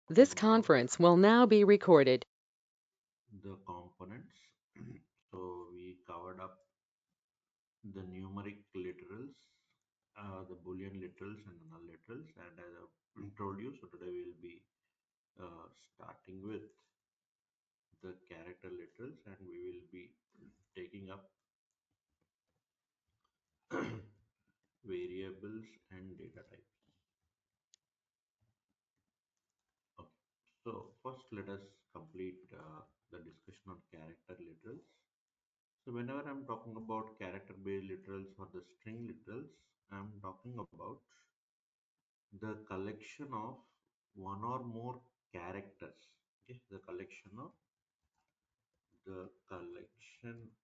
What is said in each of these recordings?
This about conference will now be recorded. the components. So we covered up the numeric literals, the Boolean literals and the null literals. And as I told you, so today we will be starting with the character literals, and we will be taking up variables and data types. Okay. So first let us complete the discussion on character literals. So whenever I'm talking about character-based literals or the string literals, I'm talking about the collection of one or more characters. Okay, the collection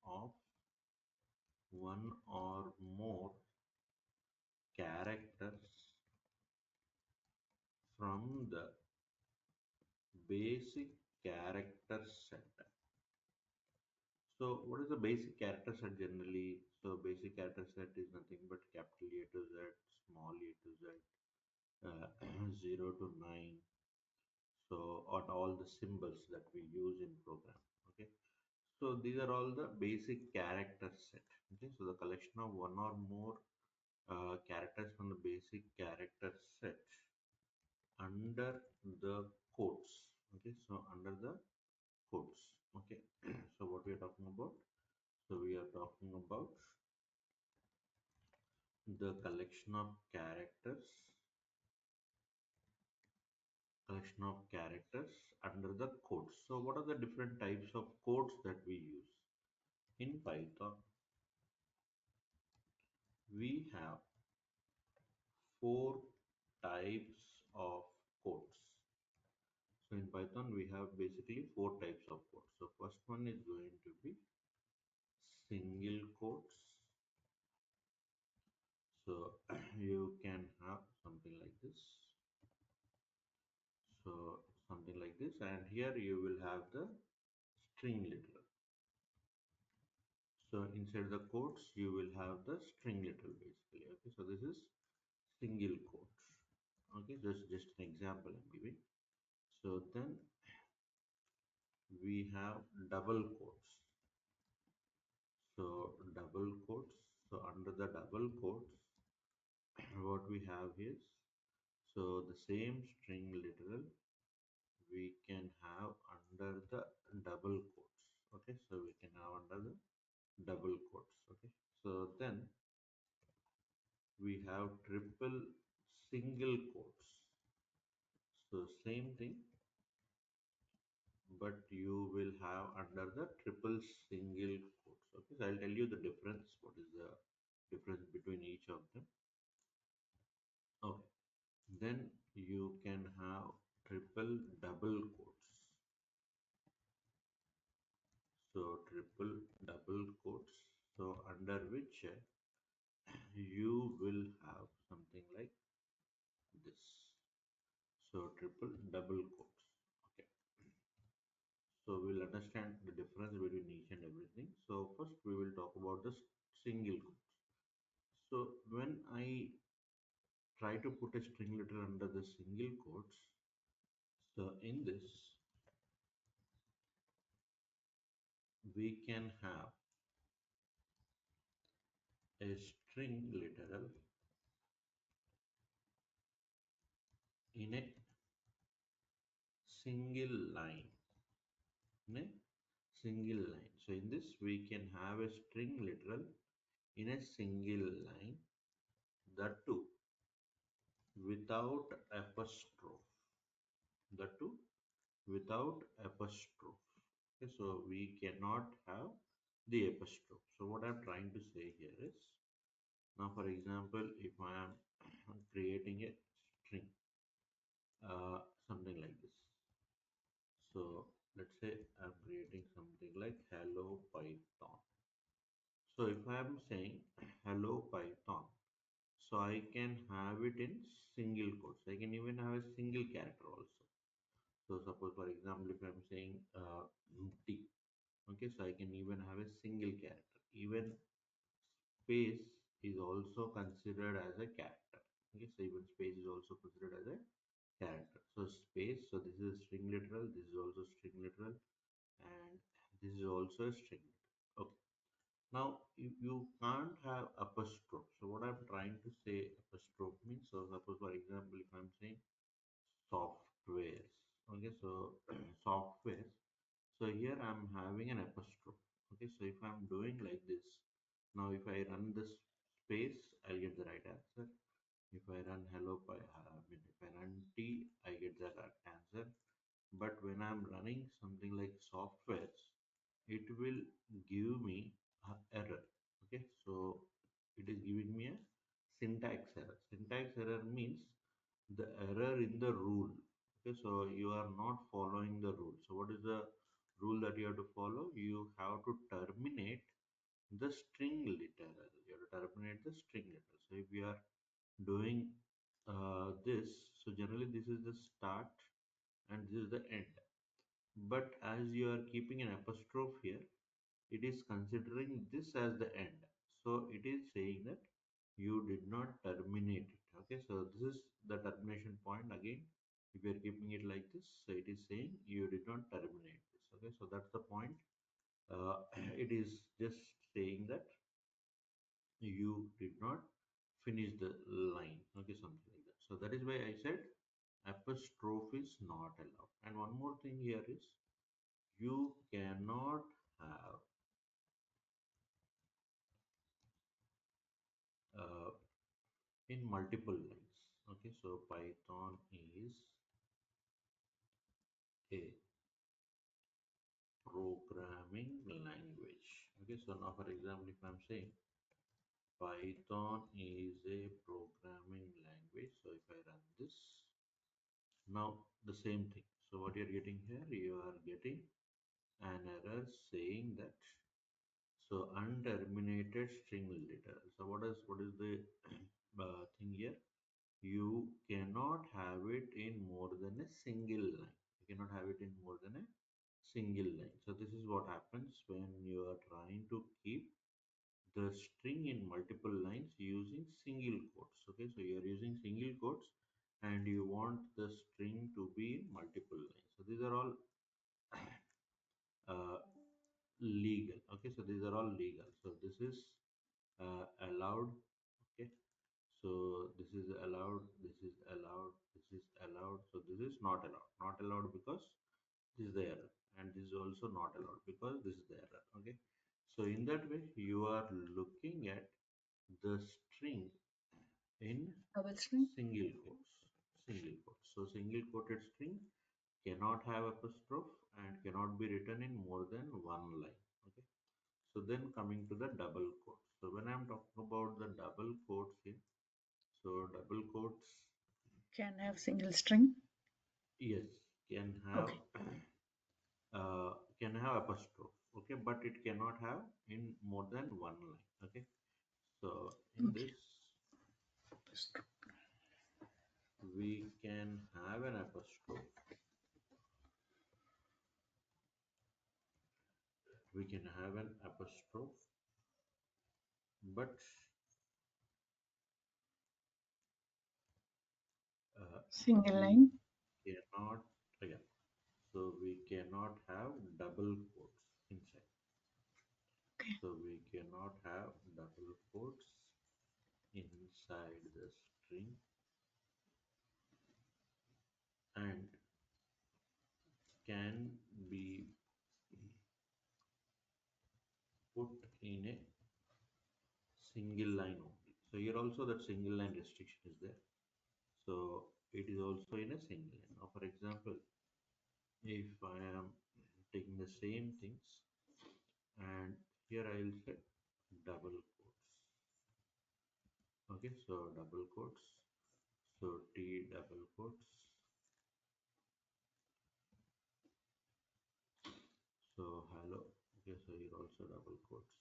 of one or more characters from the basic character set. So what is the basic character set generally? So basic character set is nothing but capital A to Z, small a to Z, 0 to 9, so on all the symbols that we use in program. Okay, so these are all the basic character set. Okay, so the collection of one or more characters from the basic character set under the quotes. Okay, so under the quotes. Okay, so what we are talking about, so we are talking about the collection of characters under the codes. So what are the different types of codes that we use? In Python, we have four types of codes. So in Python, we have basically four types of codes. So first one is going to be single quotes. So you can have something like this. So something like this, and here you will have the string literal. So inside the quotes, you will have the string literal basically. Okay, so this is single quotes. Okay, just an example I'm giving. So then we have double quotes. So double quotes. So under the double quotes, what we have is, so the same string literal we can have under the double quotes. Okay, so we can have under the double quotes. Okay, so then we have triple single quotes. So same thing, but you will have under the triple single quotes. Okay, so I'll tell you the difference. What is the difference between each of them? Okay, then you can have triple double quotes. So triple double quotes. So under which you will have something like this. So triple double quotes. Okay. So we'll understand the difference between each and everything. So first we will talk about the single quotes. So when I try to put a string letter under the single quotes, so in this we can have a string literal in a single line. In a single line. So in this we can have a string literal in a single line, that too without apostrophe. That too without apostrophe. Okay, so we cannot have the apostrophe. So what I'm trying to say here is, now for example, if I am creating a string, something like this. So let's say I'm creating something like hello Python. So if I am saying hello Python, so I can have it in single quotes. I can even have a single character also. So suppose for example, if I'm saying T, okay, so I can even have a single character. Even space is also considered as a character. Okay, so even space is also considered as a character. So space, so this is string literal, this is also string literal, and this is also a string literal. Okay. Now you can't have apostrophe. So what I'm trying to say apostrophe means, so suppose for example if I'm saying softwares, okay, so softwares, so here I'm having an apostrophe. Okay, so if I'm doing like this, now if I run this space, I'll get the right answer. If I run hello I mean if I run t, I get the right answer. But when I'm running something like softwares, it will give me a error. Okay, so it is giving me a syntax error. Syntax error means the error in the rule. Okay, so you are not following the rule. So what is the rule that you have to follow? You have to terminate the string literal. You have to terminate the string literal. So if you are doing this, so generally this is the start and this is the end. But as you are keeping an apostrophe here, it is considering this as the end. So it is saying that you did not terminate it. Okay, so this is the termination point again. If you are keeping it like this, so it is saying you did not terminate this. Okay, so that's the point. It is just saying that you did not finish the line. Okay, something like that. So that is why I said apostrophe is not allowed. And one more thing here is you cannot have uh, in multiple lines. Okay, so Python is a programming language. Okay, so now for example, if I'm saying Python is a programming language, so if I run this, now the same thing. So what you're getting here, you are getting an error saying that so unterminated string literal. So what is the thing here? You cannot have it in more than a single line. You cannot have it in more than a single line. So this is what happens when you are trying to keep the string in multiple lines using single quotes. Okay, so you are using single quotes and you want the string to be in multiple lines. So these are all uh, legal. Okay, so these are all legal. So this is allowed. Okay, so this is allowed, this is allowed, this is allowed. So this is not allowed. Not allowed because this is the error, and this is also not allowed because this is the error. Okay, so in that way you are looking at the string in Double string. single quotes. Single quotes. So single quoted string cannot have apostrophe and cannot be written in more than one line. Okay, so then coming to the double quotes. So when I'm talking about the double quotes here, so double quotes, Can have single string. yes, can have Okay. can have apostrophe. Okay, but it cannot have in more than one line. Okay, so in Okay. this we can have an apostrophe. We can have an apostrophe, but Single we line. cannot. Yeah, so we cannot have double quotes inside. Okay. So we cannot have double quotes inside the string and can be put in a single line only. So here also that single line restriction is there. So it is also in a single line. Now, for example, if I am taking the same things and here I will set double quotes. Okay, so double quotes. So T double quotes. So hello. Okay, so here also double quotes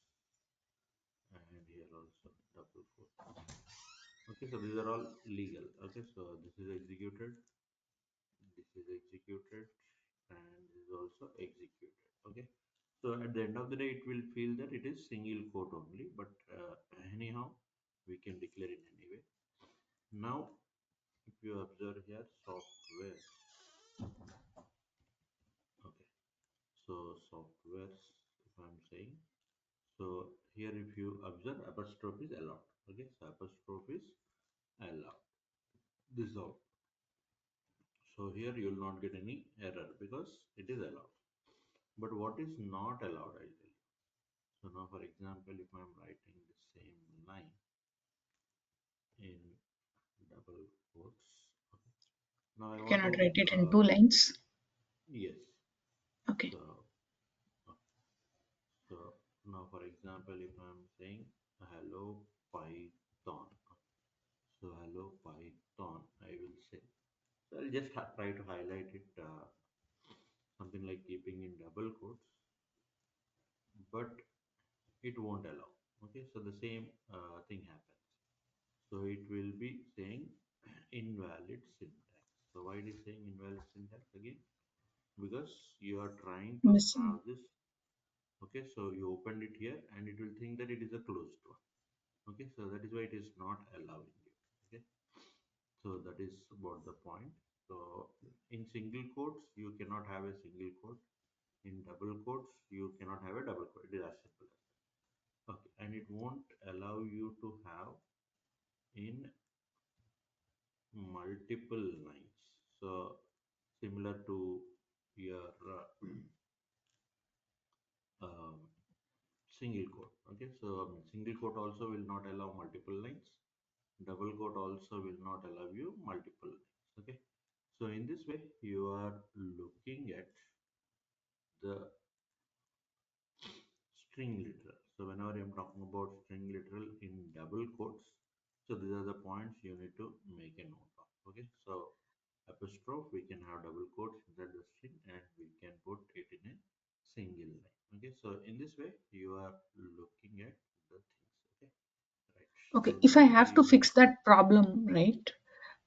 and here also double quotes. Okay, so these are all legal. Okay, so this is executed, this is executed, and this is also executed. Okay, so at the end of the day it will feel that it is single quote only, but anyhow we can declare it anyway. Now if you observe here software, okay, so softwares, if I'm saying, so here if you observe apostrophe is allowed, okay, so apostrophe is allowed, this is all. So here you will not get any error because it is allowed. But what is not allowed, I tell you. So now for example, if I'm writing the same line in double quotes, okay. Now I You want cannot to, write it in two lines. yes. Okay. So, uh, so now for example, if I'm saying hello Python, so hello Python, I will say. So I'll just try to highlight it, something like keeping in double quotes, but it won't allow. Okay, so the same thing happens. So it will be saying invalid syntax. So why it is saying invalid syntax again? Because you are trying to Missing. have this. Okay, so you opened it here and it will think that it is a closed one. Okay, so that is why it is not allowing you. Okay, so that is about the point. So in single quotes, you cannot have a single quote. In double quotes, you cannot have a double quote. It is as simple as that. Okay, and it won't allow you to have in multiple lines. So similar to your um, single quote. Okay, so single quote also will not allow multiple lines. Double quote also will not allow you multiple lines. Okay, so in this way you are looking at the string literal. So whenever I'm talking about string literal in double quotes, so these are the points you need to make a note of. Okay, so apostrophe we can have double quotes inside the string and we can put it in a single line. Okay, so in this way you are looking at the things. Okay, right. Okay. So If I now have to we fix that problem, right?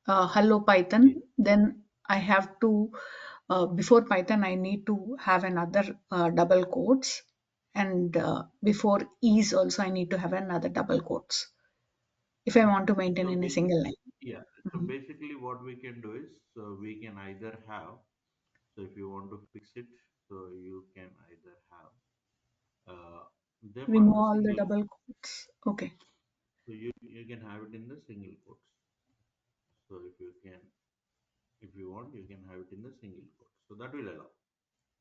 Hello yes, Python, then I have to, before Python, I need to have another double quotes. And before is also, I need to have another double quotes if I want to maintain so in a basic, single line. yeah, so Mhm. basically what we can do is, so we can either have, so if you want to fix it, so you can either have them on Remove the all the single double quote. quotes. Okay. So you can have it in the single quotes. So if you want, you can have it in the single quotes. So that will allow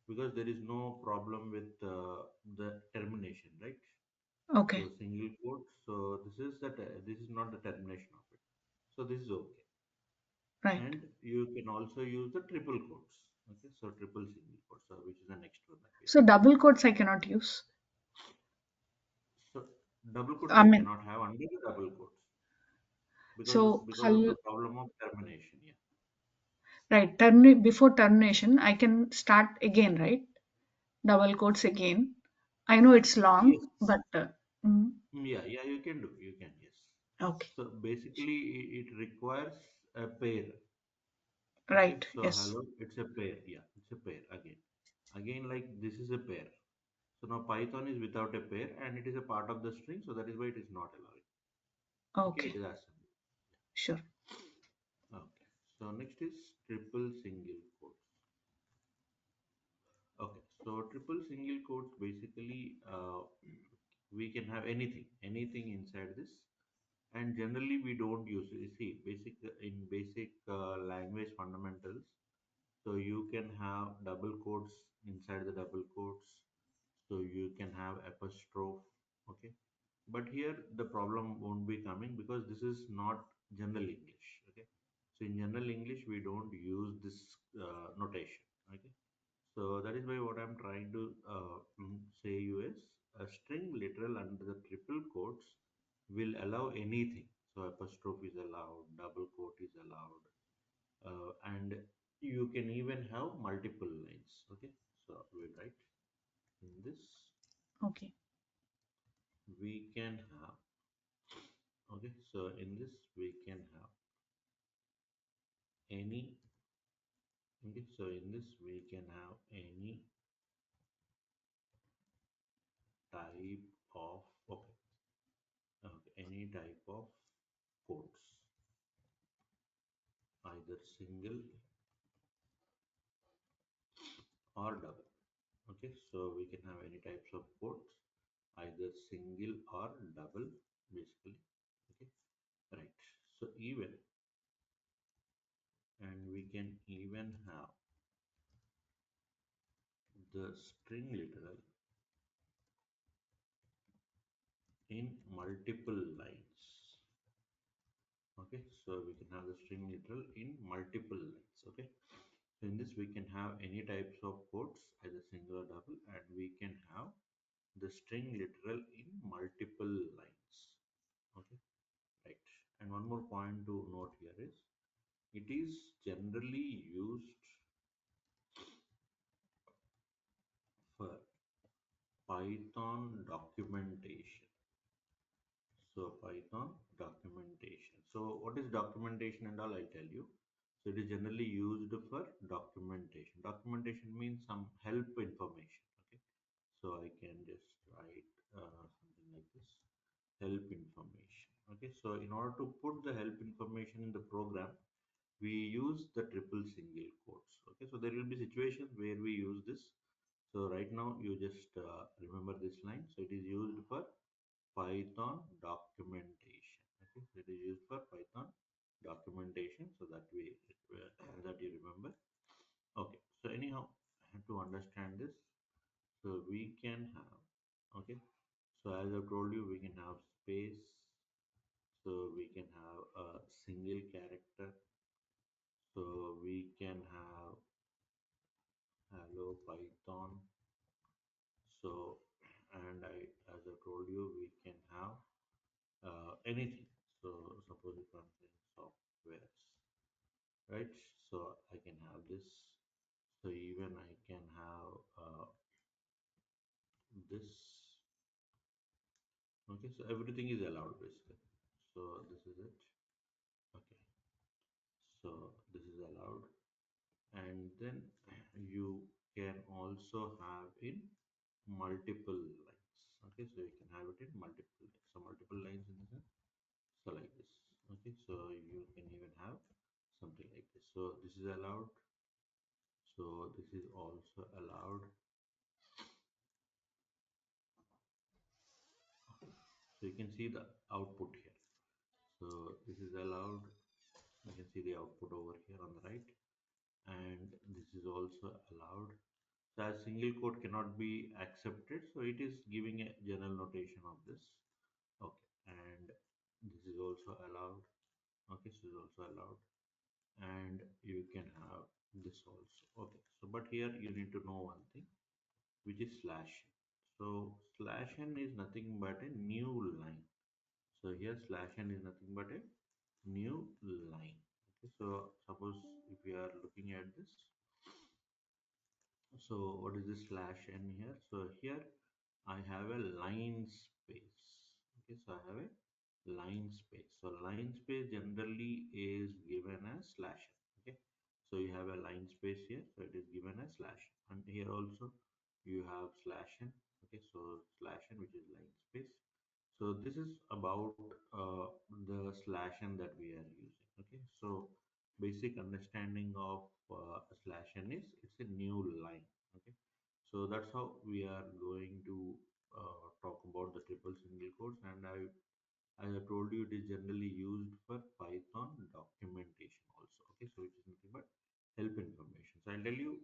because there is no problem with the termination, right? Okay. So single quote. So this is not the termination of it. So this is okay. Right. And you can also use the triple quotes. Okay, so triple single quotes, which is the next one that we are So going. double quotes I cannot use. So double quotes I you mean, cannot have under the double quotes so because of the problem of termination. Yeah. right. Before termination, I can start again, right? Double quotes again. I know it's long, Yes. but mm, Yeah. Yeah. You can do. You can. Yes. okay. So basically, it requires a pair. Okay. Right. So Yes. hello, it's a pair. Yeah, it's a pair again. Again, like this is a pair. So now Python is without a pair and it is a part of the string. So that is why it is not allowing. Okay. It Okay. is as simple. Sure. Okay. So next is triple single quotes. Okay. So triple single quotes basically we can have anything inside this, and generally we don't use it. You see, basic language fundamentals. So you can have double quotes inside the double quotes. So you can have apostrophe. Okay. But here the problem won't be coming because this is not general English. Okay. So in general English we don't use this notation. Okay. So that is why what I'm trying to say you is a string literal under the triple quotes will allow anything. So apostrophe is allowed, double quote is allowed, and you can even have multiple lines. Okay, so we write in this Okay. we can have. Okay, so in this we can have any. Okay, so in this we can have any type of, okay, okay, any type of quotes. either single or double. Okay, so we can have any types of quotes, either single or double, basically. Okay, right. So even, and we can even have the string literal in multiple lines. Okay, so we can have the string literal in multiple lines. Okay, so in this we can have any types of quotes, either single or double, and we can have the string literal in multiple lines. Okay, right. And one more point to note here is it is generally used for Python documentation. So Python documentation. So what is documentation and all, I'll tell you. So it is generally used for documentation. Documentation means some help information. Okay. So I can just write something like this, help information. Okay. So in order to put the help information in the program, we use the triple single quotes. Okay. So there will be situations where we use this. So right now you just remember this line. So it is used for Python documentation. Okay, so it is used for Python documentation, so that we that you remember. Okay, so anyhow, to understand this, so we can have, okay, so as I told you, we can have space, so we can have a single character, so we can have hello Python. So and I, as I told you, we can have anything. So suppose if I'm saying softwares, right? So I can have this. So even I can have this. Okay, so everything is allowed basically. So this is it. Okay, so this is allowed, and then you can also have in multiple lines. Okay, so you can have it in multiple lines. So multiple lines in the sense. So like this. Okay, so you can even have something like this. So this is allowed. So this is also allowed. So you can see the output here. So this is allowed. You can see the output over here on the right, and this is also allowed. So as single quote cannot be accepted, so it is giving a general notation of this. Okay, and this is also allowed. Okay, this is also allowed, and you can have this also. Okay, so but here you need to know one thing, which is slash n. So slash n is nothing but a new line. So here slash n is nothing but a new line. Okay, so suppose if we are looking at this, so what is this slash n here? So here I have a line space. Okay, so I have a line space. So line space generally is given as slash n. Okay, so you have a line space here, so it is given as slash n. And here also you have slash n. Okay, so slash n, which is line space. So this is about the slash n that we are using. Okay, so basic understanding of slash n is it's a new line. Okay, so that's how we are going to talk about the triple single quotes. And as I told you, it is generally used for Python documentation also. Okay, so it is nothing but help information. So I'll tell you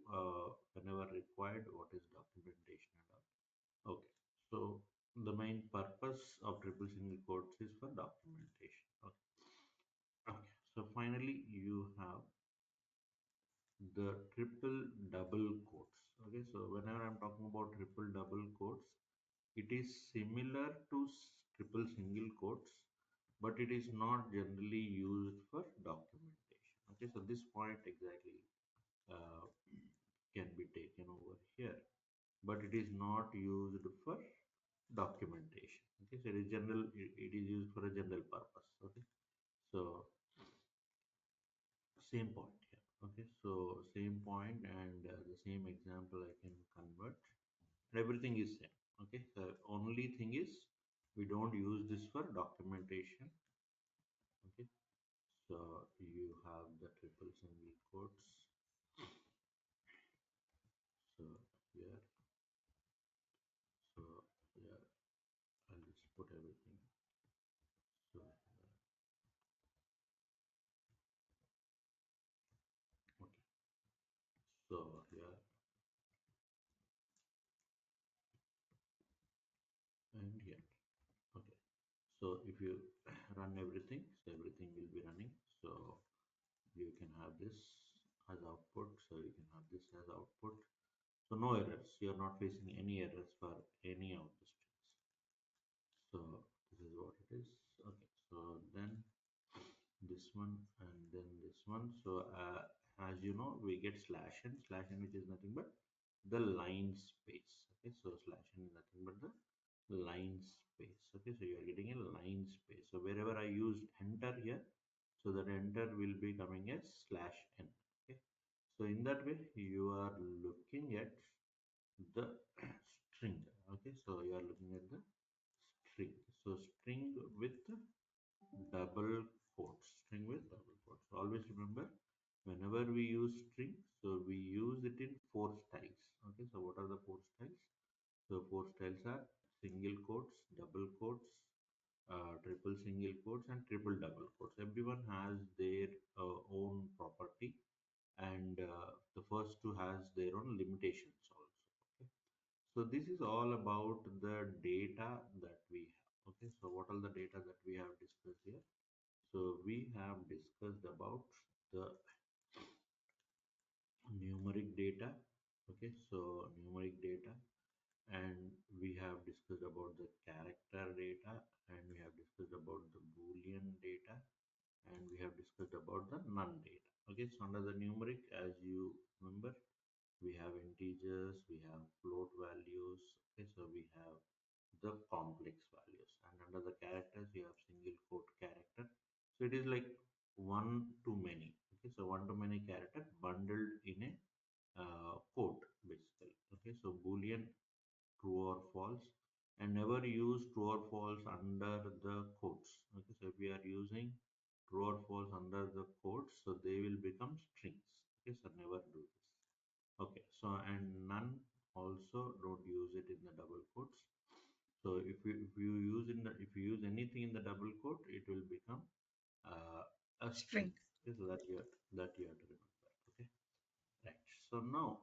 whenever required what is documentation and all. Okay, so the main purpose of triple single quotes is for documentation. Okay, okay. So finally, you have the triple double quotes. Okay, so whenever I'm talking about triple double quotes, it is similar to triple single quotes, but it is not generally used for documentation. Okay, so this point exactly uh, can be taken over here, but it is not used for documentation. Okay, so it is general, it is used for a general purpose. Okay, so same point here. Okay, so same point and the same example I can convert, and everything is same. Okay, the only thing is we don't use this for documentation. Okay, So you have the triple single quotes. So here, so yeah, I'll just put everything. So okay. So here and here. Okay. So if you run everything, so everything will be running. So you can have this as output. So you can have this as output. So no errors. You're not facing any errors for any of the strings. So this is what it is. Okay. So then this one and then this one. So as you know, we get slash n which is nothing but the line space. Okay, so slash n is nothing but the line space. Okay, so you are getting a line space. So wherever I used enter here, so that enter will be coming as slash n. Okay, so in that way you are looking at the string. Okay, so you are looking at the string. So string with double quotes, string with double quotes. So always remember, whenever we use string, so we use it in four styles. Okay, so what are the four styles? So four styles are single quotes, double quotes, triple single quotes, and triple double quotes. Everyone has their own property, and the first two has their own limitations also. Okay, so this is all about the data that we have. Okay, so what are the data that we have discussed here? So we have discussed about the numeric data. Okay, so numeric data, and we have discussed about the character data, and we have discussed about the Boolean data, and we have discussed about the none data. Okay, so under the numeric, as you remember, we have integers, we have float values. Okay, so we have the complex values, and under the characters you have single quote character. So it is like one to many. Okay, so one to many character bundled in a quote basically. Okay, so Boolean true or false, and never use true or false under the quotes. Okay, so if we are using true or false under the quotes, so they will become strings. Okay, so never do this. Okay, so and none, also don't use it in the double quotes. So if you use in the if you use anything in the double quote, it will become uh, a string. String. Okay, so that you have to remember. Okay, right. So now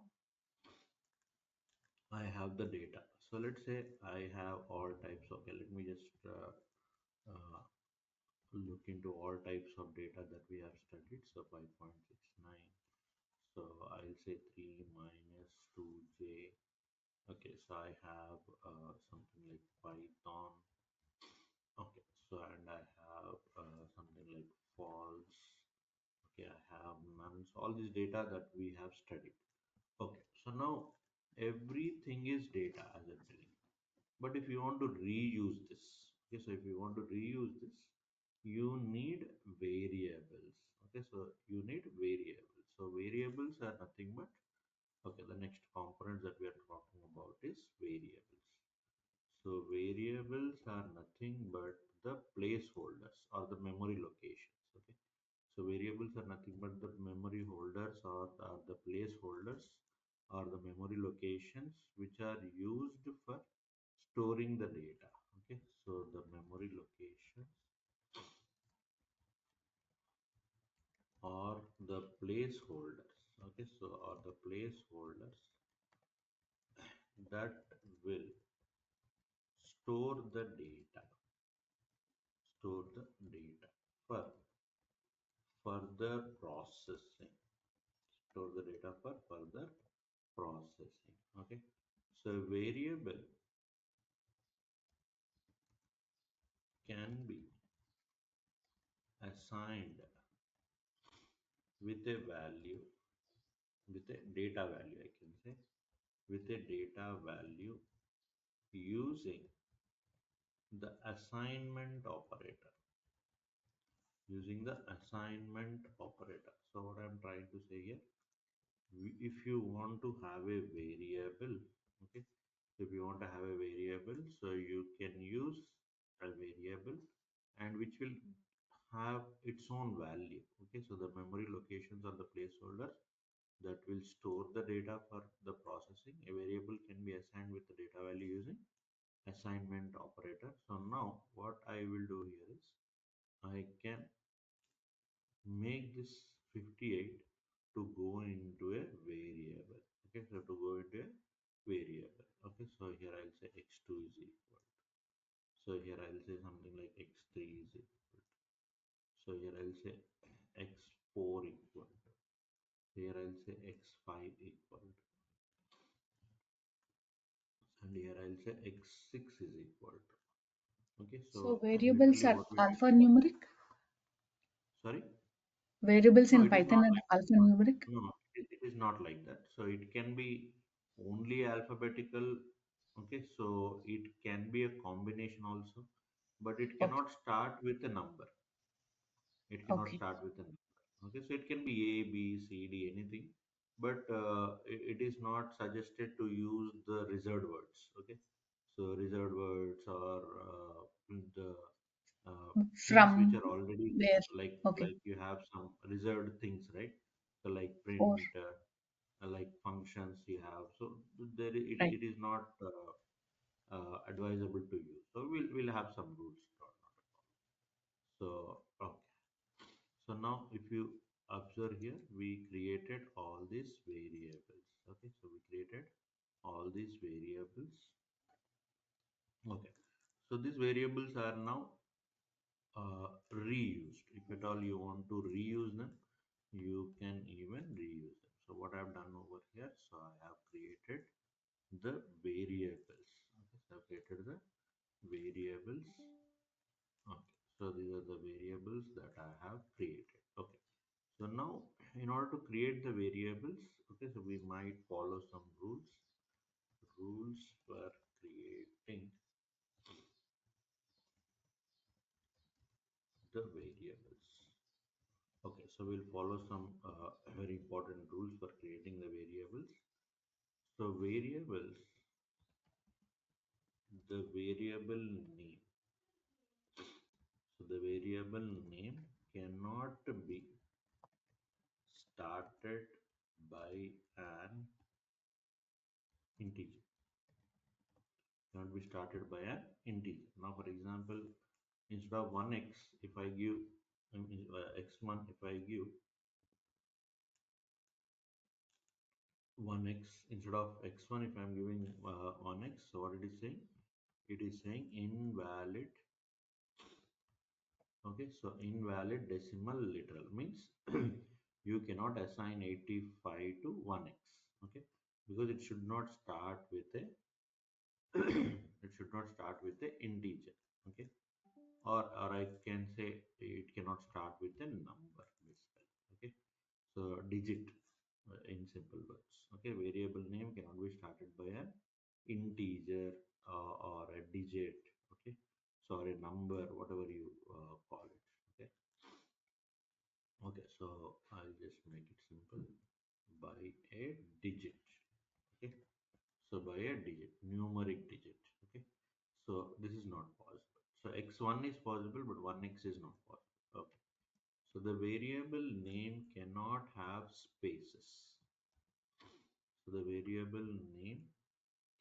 I have the data. So let's say I have all types. Okay, let me just uh, look into all types of data that we have studied. So 5.69. So I'll say 3 minus 2j. Okay, so I have something like Python. Okay, so and I have something like false. Okay, I have none. So all this data that we have studied. Okay, so now everything is data as I'm telling. But if you want to reuse this, okay, so if you want to reuse this, you need variables. Okay, so you need variables. So variables are nothing but, okay, the next component that we are talking about is variables. So variables are nothing but the placeholders or the memory locations. Okay, so variables are nothing but the memory holders or the placeholders or the memory locations which are used for storing the data. Okay, so the memory locations or the placeholders. Okay, so are the placeholders that will store the data, store the data for further processing, store the data for further processing. Okay, so variable can be assigned with a value, with a data value, I can say, with a data value using the assignment operator, using the assignment operator. So what I'm trying to say here, if you want to have a variable, okay, if you want to have a variable, so you can use a variable and which will have its own value. Okay, so the memory locations are the placeholders that will store the data for the processing. A variable can be assigned with the data value using assignment operator. So now what I will do here is I can make this 58 to go into a variable. Okay, so to go into a variable. Okay, so here I'll say x2 is equal. So here I'll say something like x3 is equal. So here I'll say x4 equal. Here I'll say x5 equal. And here I'll say x6 is equal to. Okay, So so variables literally are what we did, alphanumeric. sorry? Variables No, in it is Python not are like, alphanumeric. no, it is not like that. So it can be only alphabetical. Okay, so it can be a combination also, but it Okay. cannot start with a number. It cannot Okay. start with a number. Okay, so it can be A, B, C, D, anything, but it is not suggested to use the reserved words. Okay, so reserved words or the things which From are already where? like Okay. like you have some reserved things, right? So like Or print, like functions you have. So there right. it is not advisable to use. So we'll have some rules. So okay. So now if you observe here, we created all these variables. Okay, so we created all these variables. Okay, so these variables are now reused. If at all you want to reuse them, you can even reuse them. So what I've done over here, so I have created the variables. Okay, so I've created the variables. Okay, so these are the variables that I have created. Okay, so now in order to create the variables, okay, so we might follow some rules. Rules for creating the variables. Okay, so we'll follow some very important rules for creating the variables. So variables, the variable name. So the variable name cannot be started by an integer. Cannot be started by an integer. Now, for example, instead of 1x, if I give x1, if I give 1x instead of x1, if I'm giving 1x, so what it is saying? It is saying invalid. Okay, so invalid decimal literal means you cannot assign 85 to 1x. Okay, because it should not start with a it should not start with a integer. Okay, or I can say it cannot start with a number basically. Okay, so digit in simple words. Okay, variable name cannot be started by an integer or a digit. Okay, so or a number, whatever you call it. Okay, okay, so I'll just make it simple by a digit. Okay, so by a digit, numeric digit. Okay, so this is not possible. So x1 is possible, but 1x is not possible. Okay, so the variable name cannot have spaces. So the variable name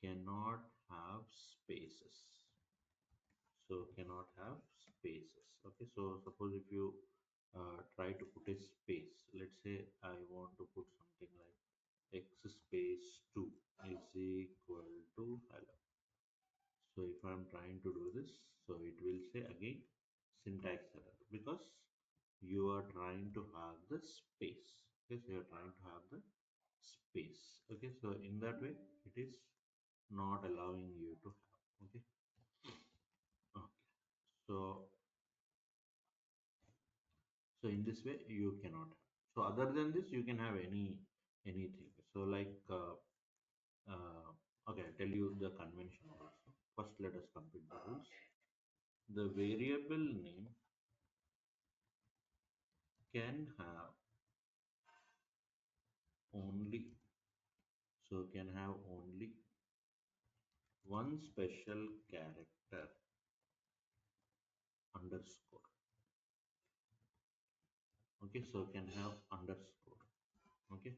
cannot have spaces. So cannot have spaces. Okay, so suppose if you try to put a space, let's say I want to put something like x space 2 is equal to hello. So if I'm trying to do this, so it will say again syntax error because you are trying to have the space. Okay, so you're trying to have the space. Okay, so in that way it is not allowing you to have. Okay, okay. So so in this way you cannot have. So other than this you can have anything. So like okay, I'll tell you the convention also. First let us complete the rules. The variable name can have only, so can have only one special character underscore. Okay, so can have underscore. Okay,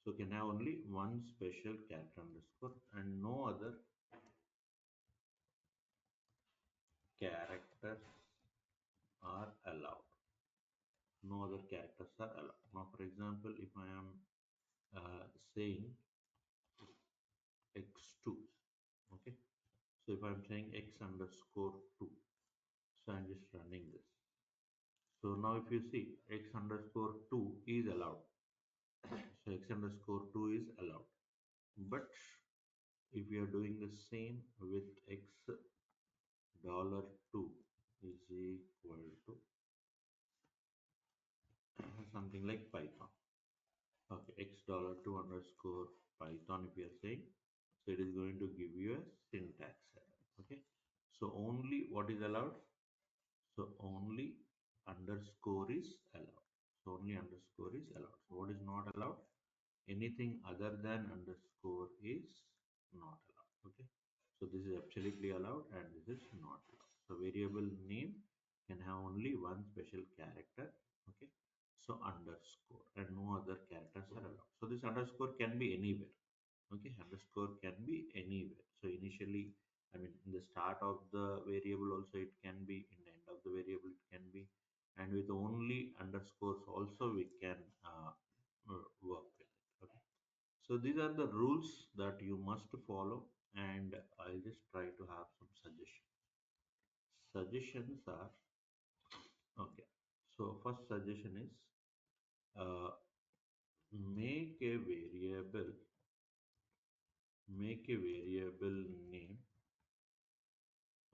so can have only one special character underscore and no other characters are allowed. No other characters are allowed. Now, for example, if I am saying x2, okay, so if I'm saying x underscore 2, so I'm just running this. So now if you see x underscore 2 is allowed. So x underscore 2 is allowed. But if we are doing the same with x dollar 2 is equal to something like Python. Okay, x dollar 2 underscore Python if you are saying. So it is going to give you a syntax error. Okay. So only what is allowed? So only underscore is allowed. So only underscore is allowed. So what is not allowed? Anything other than underscore is not allowed. Okay. So this is absolutely allowed and this is not allowed. So variable name can have only one special character. Okay. So underscore and no other characters are allowed. So this underscore can be anywhere. Okay, underscore can be anywhere. So initially, I mean, in the start of the variable also it can be, in the end of the variable it can be, and with only underscores also we can work with it. Okay. So these are the rules that you must follow, and I'll just try to have some suggestions. Suggestions are okay. So first suggestion is uh, make a variable, make a variable name.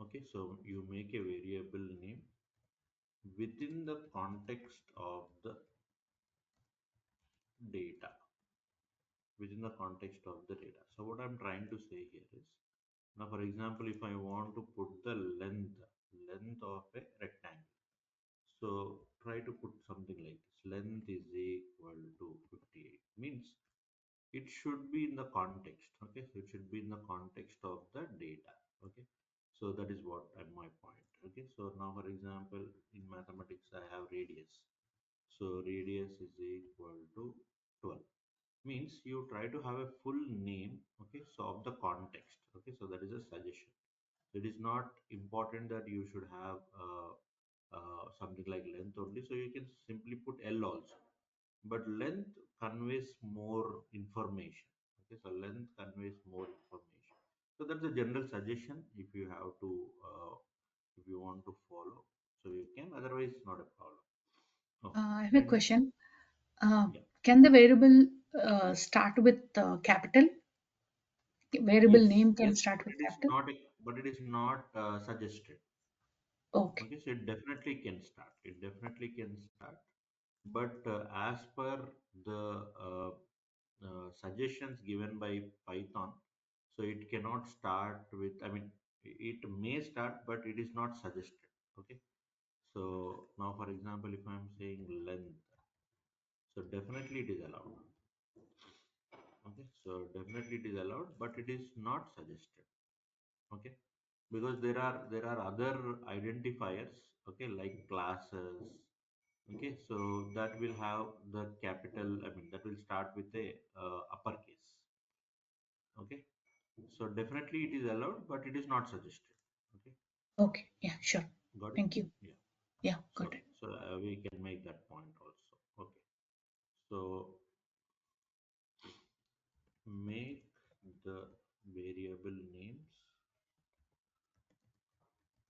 Okay, so you make a variable name within the context of the data, within the context of the data. So what I'm trying to say here is, now for example, if I want to put the length of a rectangle, so try to put something like this, length is equal to 58, means it should be in the context. Okay, so it should be in the context of the data. Okay, so that is what my point. Okay, so now for example in mathematics I have radius, so radius is equal to 12, means you try to have a full name. Okay, so of the context. Okay, so that is a suggestion. It is not important that you should have something like length only, so you can simply put L also, but length conveys more information. Okay, so length conveys more information. So that's a general suggestion if you have to if you want to follow, so you can, otherwise not a problem. Okay. I have a And question. Uh, yeah, can the variable start with capital? Variable yes, name can yes, start but with it is capital? not a, but it is not suggested. Okay. Okay, so it definitely can start, it definitely can start, but as per the suggestions given by Python, so it cannot start with, I mean, it may start, but it is not suggested. Okay, so now for example, if I'm saying length, so definitely it is allowed. Okay, so definitely it is allowed, but it is not suggested. Okay, because there are other identifiers. Okay, like classes. Okay, so that will have the capital, I mean, that will start with a uppercase. Okay, so definitely it is allowed, but it is not suggested. Okay, Okay. Yeah, sure. got it? Thank you. Yeah. Yeah, got So it. we can make that point also. Okay, so make the variable names,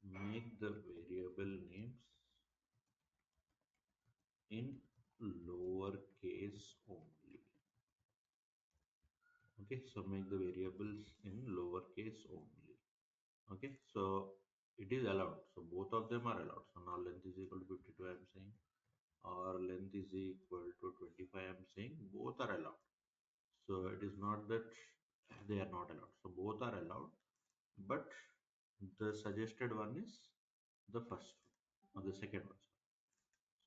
make the variable names in lower case only. Okay, so make the variables in lower case only. Okay, so it is allowed, so both of them are allowed. So now length is equal to 52 I'm saying, or length is equal to 25 I'm saying, both are allowed. So it is not that they are not allowed, so both are allowed, but the suggested one is the first one, or the second one.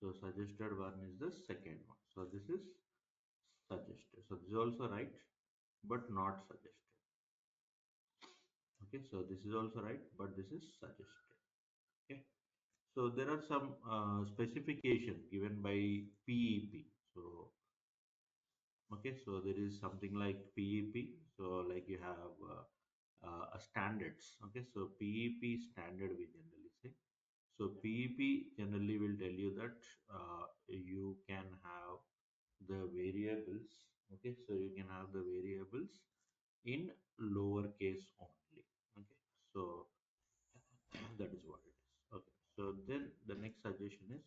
So suggested one is the second one. So this is suggested. So this is also right, but not suggested. Okay, so this is also right, but this is suggested. Okay, So there are some specification given by PEP. So okay, so there is something like PEP. So like you have a standards. Okay, so PEP standard we generally say. So PEP generally will tell you that you can have the variables. Okay, so you can have the variables in lower case only. Okay, so that is what it is. Okay, so then the next suggestion is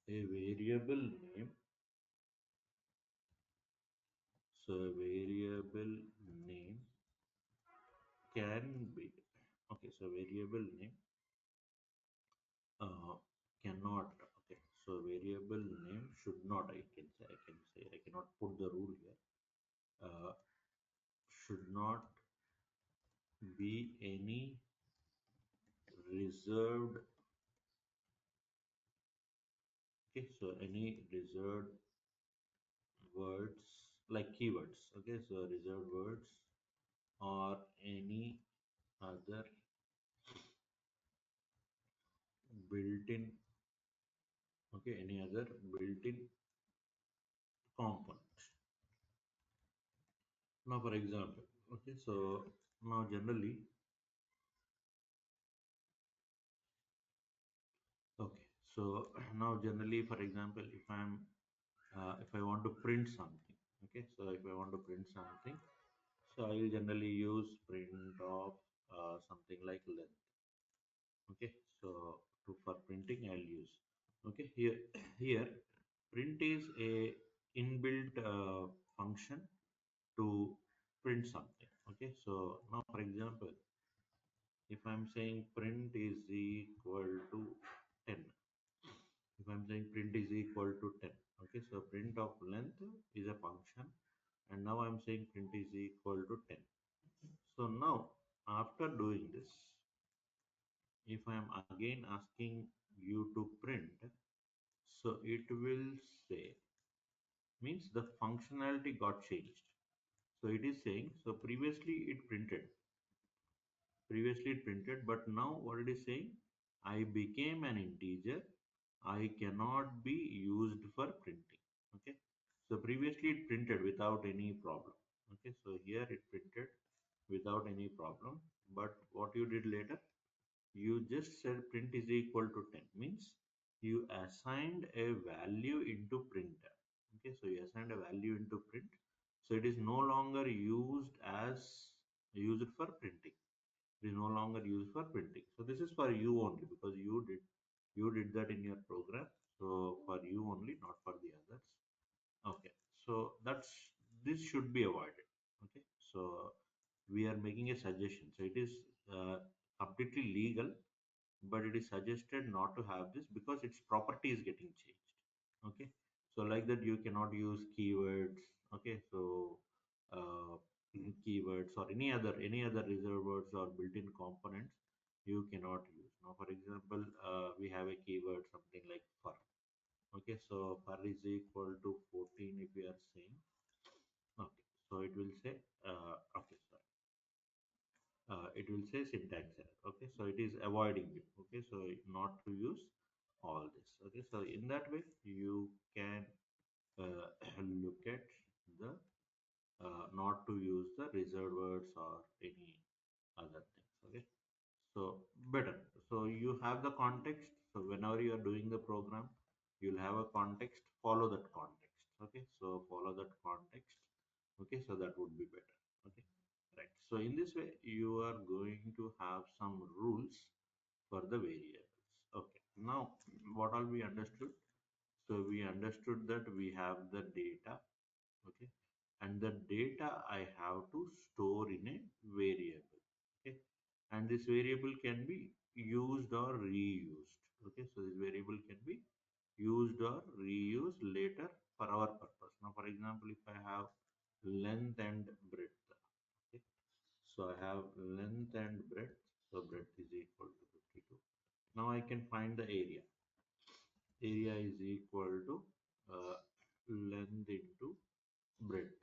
a variable name. So a variable name can be, okay, so variable name uh, cannot, okay, so variable name should not, I cannot put the rule here, should not be any reserved, okay, so any reserved words like keywords, okay, so reserved words or any other built-in, okay, any other built-in component. Now for example, okay, so now generally, okay, so now generally for example, if I want to print something, okay, so if I want to print something, so I will generally use print of something like length. Okay, so for printing I'll use, okay, here print is a inbuilt function to print something. Okay, so now for example, if I'm saying print is equal to 10, if I'm saying print is equal to 10, okay, so print of length is a function, and now I'm saying print is equal to 10. So now after doing this, if I am again asking you to print, so it will say, means the functionality got changed. So it is saying, so previously it printed, but now what it is saying, I became an integer, I cannot be used for printing. Okay, so previously it printed without any problem. Okay, so here it printed without any problem, but what you did later, you just said print is equal to 10, means you assigned a value into printer. Okay, so you assigned a value into print, so it is no longer used for printing. It is no longer used for printing. So this is for you only, because you did that in your program. So for you only, not for the others. Okay, so this should be avoided. Okay, so we are making a suggestion. So it is uh, completely legal, but it is suggested not to have this because its property is getting changed. Okay, so like that you cannot use keywords. Okay, so keywords or any other reserved words or built-in components you cannot use. Now for example, we have a keyword something like fur. Okay, so fur is equal to 14 if we are saying. Okay, so it will say okay, sorry, it will say syntax error. Okay, so it is avoiding you. Okay, so not to use all this. Okay, so in that way you can look at the not to use the reserved words or any other things. Okay, so better, so you have the context, so whenever you are doing the program, you'll have a context, follow that context. Okay, so follow that context. Okay, so that would be better. Okay, right, so in this way you are going to have some rules for the variables. Okay, now what all we understood, so we understood that we have the data. Okay, and the data I have to store in a variable. Okay, and this variable can be used or reused. Okay, so this variable can be used or reused later for our purpose. Now for example, if I have length and breadth, okay, so I have length and breadth, so breadth is equal to 52. Now I can find the area is equal to length into breadth.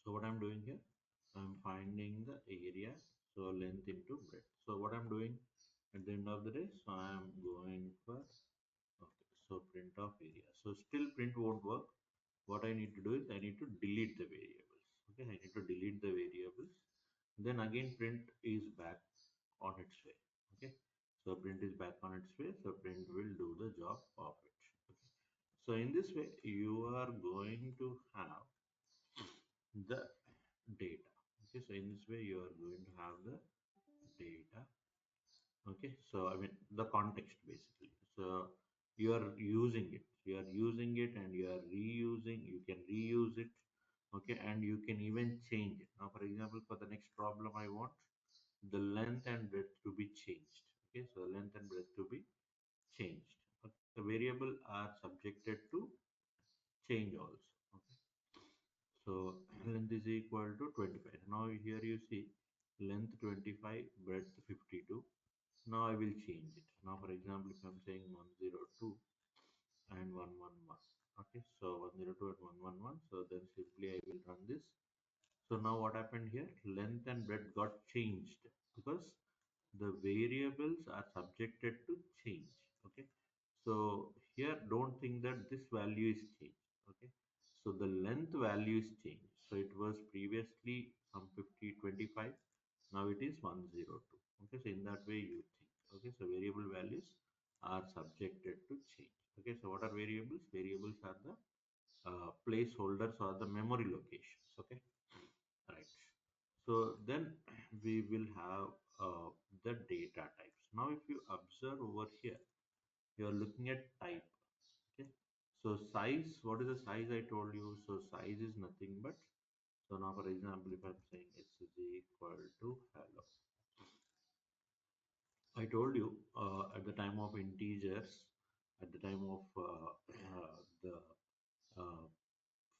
So what I'm doing here, I'm finding the area, so length into breadth. So what I'm doing, at the end of the day. So I am going for, okay, so print of area. So still print won't work. What I need to do is I need to delete the variables. Okay, I need to delete the variables. Then again print is back on its way. Okay, so print is back on its way. So print will do the job of it. Okay. So in this way, you are going to have the data. Okay, so in this way, you are going to have the data. Okay, so I mean the context basically. So you are using it, and you are reusing, you can reuse it. Okay, and you can even change it. Now for example, for the next problem, I want the length and breadth to be changed. Okay, so length and breadth to be changed. Okay, the variable are subjected to change also. Okay, so length is equal to 25. Now here you see length 25, breadth 52. Now I will change it. Now for example, if I'm saying 102 and 111. Okay, so 102 and 111. So then simply I will run this. So now what happened here? Length and breadth got changed because the variables are subjected to change. Okay, so here don't think that this value is changed. Okay, so the length value is changed. So it was previously some 50 25. Now it is 102. Okay, so in that way you think. Okay, so variable values are subjected to change. Okay, so what are variables? Variables are the placeholders or the memory locations. Okay, right. So then we will have the data types. Now if you observe over here, you are looking at type. Okay, so size, what is the size I told you? So size is nothing but, so now for example, if I'm saying x is equal to hello, I told you at the time of integers, at the time of the uh,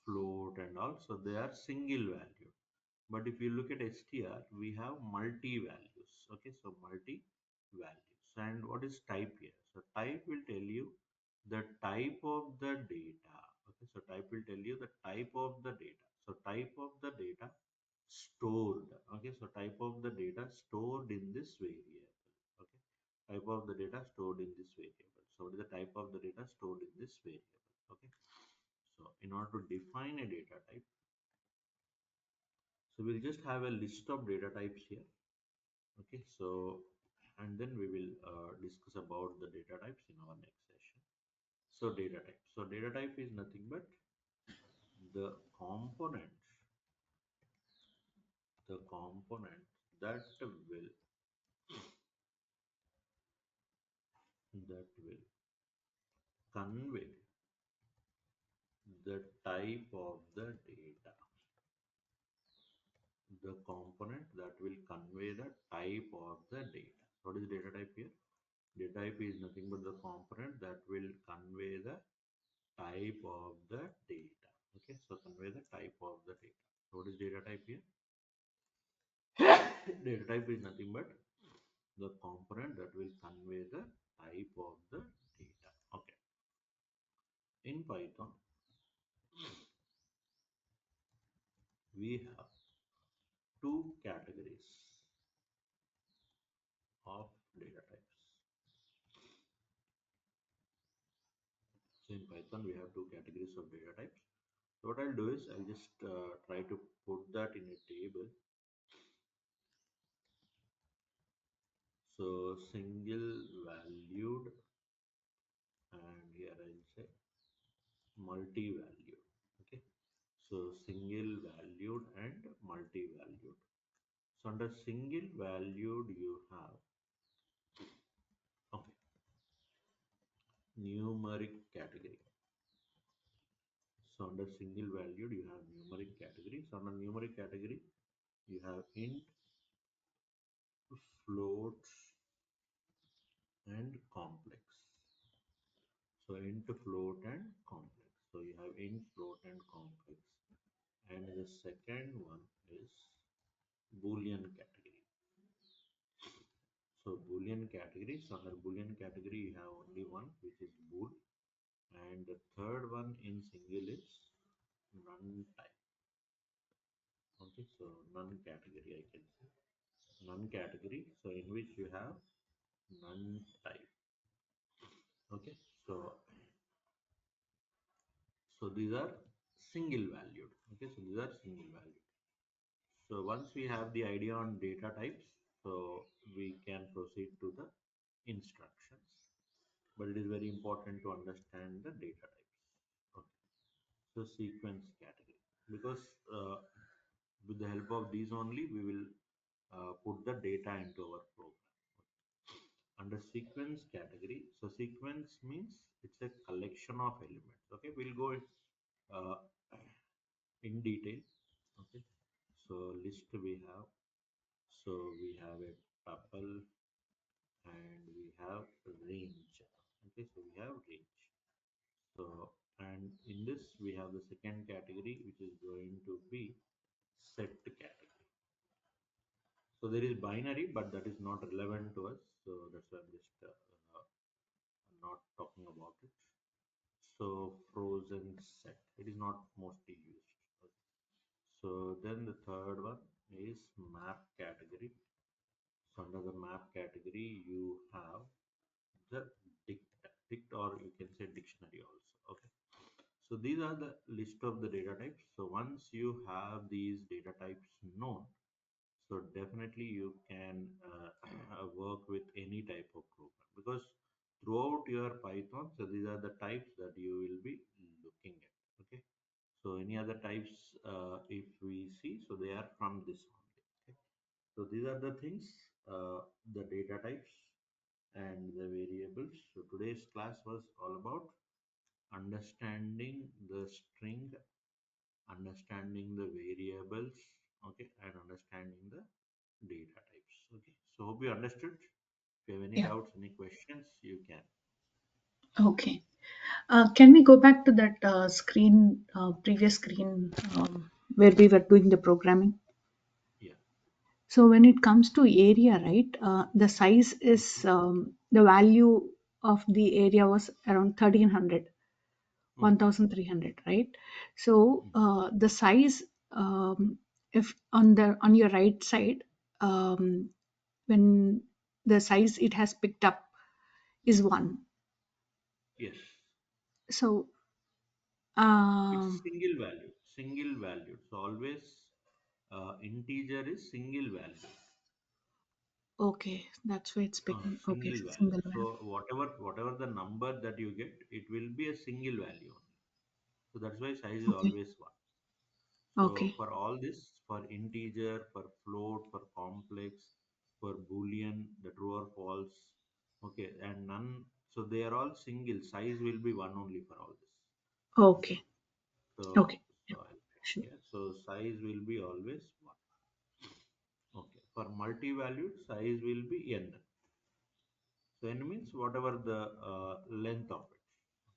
float and all, so they are single value. But if you look at str, we have multi values. Okay, so multi values. And what is type here? So type will tell you the type of the data. Okay, so type will tell you the type of the data. So type of the data stored. Okay, so type of the data stored in this variable. Okay, type of the data stored in this variable. So what is the type of the data stored in this variable? Okay, so in order to define a data type, so we'll just have a list of data types here. Okay, so and then we will discuss about the data types in our next session. So data type. So data type is nothing but the component, the component that will convey the type of the data. The component that will convey the type of the data. What is data type here? Data type is nothing but the component that will convey the type of the data. Okay, so convey the type of the data. So what is data type here? Data type is nothing but the component that will convey the type of the data. Okay, in Python we have two categories of data types. So in Python we have two categories of data types. So what I'll do is I'll just try to put that in a table. So single valued, and here I'll say multi-valued. Okay, so single valued and multi-valued. So under single valued you have, okay, numeric category. So under single valued you have numeric category. So under numeric category you have int, float and complex. So int, float and complex. So you have int, float and complex. And the second one is Boolean category. So Boolean category. So under Boolean category you have only one, which is bool, and the third one in single is none type. Okay, so none category I can say. None category. So in which you have none type. Okay, so these are single valued. Okay, so these are single valued. So once we have the idea on data types, so we can proceed to the instructions. But it is very important to understand the data types. Okay. So sequence category, because with the help of these only we will put the data into our program. Under sequence category, so sequence means it's a collection of elements. Okay, we'll go uh, in detail. Okay, so list we have, so we have a tuple and we have range. Okay, so we have range. So, and in this we have the second category, which is going to be set category. So there is binary, but that is not relevant to us, so that's why I'm just not talking about it. So frozen set, it is not mostly used. Okay. So then the third one is map category. So under the map category, you have the dict or you can say dictionary also. Okay. So these are the list of the data types. So once you have these data types known, so definitely you can work with any type of program, because throughout your Python, so these are the types that you will be looking at. Okay. So any other types, if we see, so they are from this only. Okay. So these are the things, the data types and the variables. So today's class was all about understanding the string, understanding the variables, okay, and understanding the data types. Okay, so hope you understood. If you have any Yeah. doubts, any questions, you can. Okay. Can we go back to that previous screen where we were doing the programming? Yeah. So when it comes to area, right, the size is the value of the area was around 1300, Mm, 1300, right? So mm. the size, if on your right side, um, when the size it has picked up is one. Yes, So it's um, single value, single value. So always integer is single value. okay, that's why it's picking. Okay, Single value. single So value. whatever the number that you get, it will be a single value only. So that's why size is Okay, always one. So okay, for all this, for integer, for float, for complex, for boolean, the true or false, okay, and none. So they are all single. Size will be one only for all this. Okay. okay, So okay. so Yeah, I'll put sure. here. So size will be always one. Okay. For multi-valued, size will be n. So n means whatever the length of it.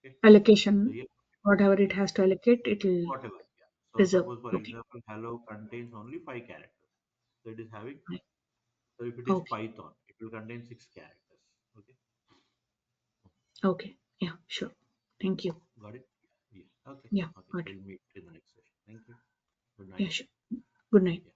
Okay. So Allocation, here, whatever it yeah, has to allocate, it will whatever. Yeah. So preserve. suppose for Okay, example, hello contains only five characters. So it is having right. five. So if it is Okay, Python, it will contain six characters. Okay. okay. Yeah, sure. Thank you. Got it? Yeah. Okay. Yeah, Okay. got it. We'll meet in the next session. Thank you. Good night. Yeah, sure. Good night. Yeah.